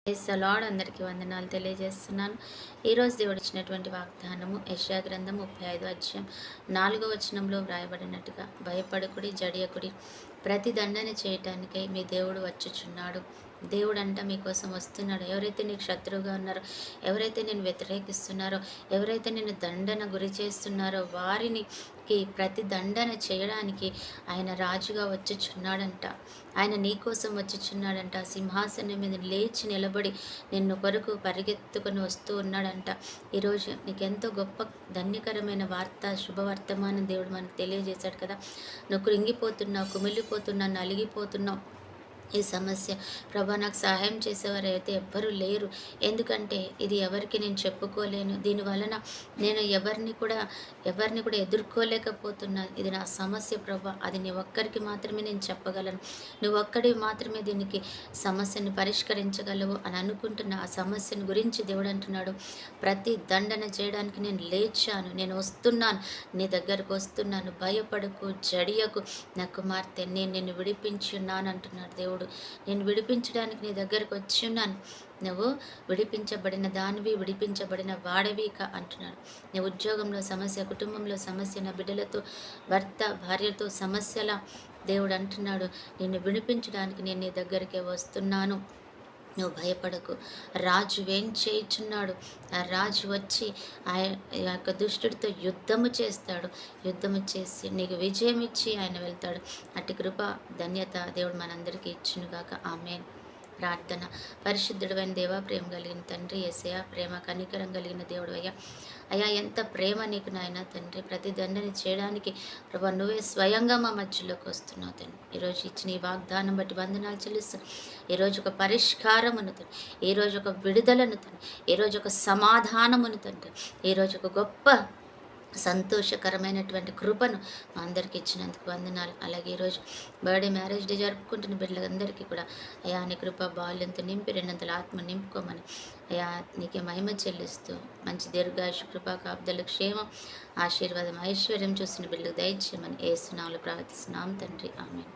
Praise the lord. అందరికీ వందనాలు తెలియజేస్తున్నాను. ఈరోజు దేవుడు ఇచ్చినటువంటి వాగ్దానము యెషయా గ్రంథం 35 అధ్యాయం 4వ వచనంలో వ్రాయబడినట్టుగా, భయపడకుడి, జడియకుడి, ప్రతి దండన చేయటానికై మీ దేవుడు వచ్చుచున్నాడు. దేవుడు అంట మీకోసం వస్తున్నాడు. ఎవరైతే నీకు శత్రువుగా ఉన్నారో, ఎవరైతే నేను వ్యతిరేకిస్తున్నారో, ఎవరైతే నేను దండన గురి చేస్తున్నారో వారికి ప్రతి దండన చేయడానికి ఆయన రాజుగా వచ్చుచున్నాడంట. ఆయన నీ కోసం వచ్చుచున్నాడంట. సింహాసనం మీద లేచి నిలబడి నిన్ను కొరకు పరిగెత్తుకొని వస్తూ ఉన్నాడంట. ఈరోజు నీకెంతో గొప్ప ధన్యకరమైన వార్త, శుభవర్తమానం దేవుడు మనకు తెలియజేశాడు కదా. నువ్వు కృంగిపోతున్నావు, కుమిలిపోతున్నావు, నలిగిపోతున్నావు. ఈ సమస్య, ప్రభా నాకు సహాయం చేసేవారు అయితే ఎవ్వరూ లేరు, ఎందుకంటే ఇది ఎవరికి నేను చెప్పుకోలేను, దీనివలన నేను ఎవరిని కూడా ఎదుర్కోలేకపోతున్నా, ఇది నా సమస్య ప్రభా, అది నీ ఒక్కరికి మాత్రమే నేను చెప్పగలను, నువ్వు ఒక్కడివి మాత్రమే దీనికి సమస్యను పరిష్కరించగలవు అని అనుకుంటున్న ఆ సమస్యను గురించి దేవుడు అంటున్నాడు, ప్రతి దండన చేయడానికి నేను లేచాను, నేను వస్తున్నాను, నీ దగ్గరకు వస్తున్నాను, భయపడకు, జడియకు నా కుమార్తె, నేను నిన్ను విడిపించి ఉన్నాను అంటున్నాడు దేవుడు. నేను విడిపించడానికి నీ దగ్గరకు వచ్చి ఉన్నాను, నువ్వు విడిపించబడిన దానివి, విడిపించబడిన వాడవి అంటున్నాడు. నీ ఉద్యోగంలో సమస్య, కుటుంబంలో సమస్య, నా బిడ్డలతో, భర్త భార్యతో సమస్యల దేవుడు అంటున్నాడు, నిన్ను విడిపించడానికి నేను నీ దగ్గరికే వస్తున్నాను, నువ్వు భయపడకు. రాజు ఏం చేయుచున్నాడు, ఆ రాజు వచ్చి ఆ యొక్క దుష్టుడితో యుద్ధము చేస్తాడు, యుద్ధము చేసి నీకు విజయం ఇచ్చి ఆయన వెళ్తాడు. అట్టి కృప, ధన్యత దేవుడు మనందరికీ ఇచ్చునుగాక. ఆమేన్. ప్రార్థన. పరిశుద్ధుడైన దేవా, ప్రేమ కలిగిన తండ్రి యేసయ్యా, ప్రేమ కనికరం కలిగిన దేవుడు అయ్యా, ఎంత ప్రేమ నీకు నాయన తండ్రి. ప్రతి దండని చేయడానికి ప్రభా నువ్వే స్వయంగా మా మధ్యలోకి వస్తున్నావు తండ్రి. ఈరోజు ఇచ్చిన ఈ వాగ్దానం బట్టి వందనాలు చెల్లిస్తాను. ఈరోజు ఒక పరిష్కారమును తండ్రి, ఈరోజు ఒక విడుదలను తండ్రి, ఈరోజు ఒక సమాధానమును తండ్రి, ఈరోజు ఒక గొప్ప సంతోషకరమైనటువంటి కృపను మా అందరికి ఇచ్చినందుకు వందనాలు. అలాగే ఈరోజు బర్త్డే, మ్యారేజ్ డే జరుపుకుంటున్న బిడ్డలందరికీ కూడా అయా నీ కృప బాల్యంతో నింపి రెండంతల ఆత్మ నింపుకోమని అయా నీకే మహిమ చెల్లిస్తూ మంచి దీర్ఘాయుష, కృపా, కాపుదల, క్షేమం, ఆశీర్వాదం, ఐశ్వర్యం చూసిన బిడ్డలకు దయచేయమని యేసు నామములో ప్రార్థిస్తున్నాం తండ్రి. ఆమేన్.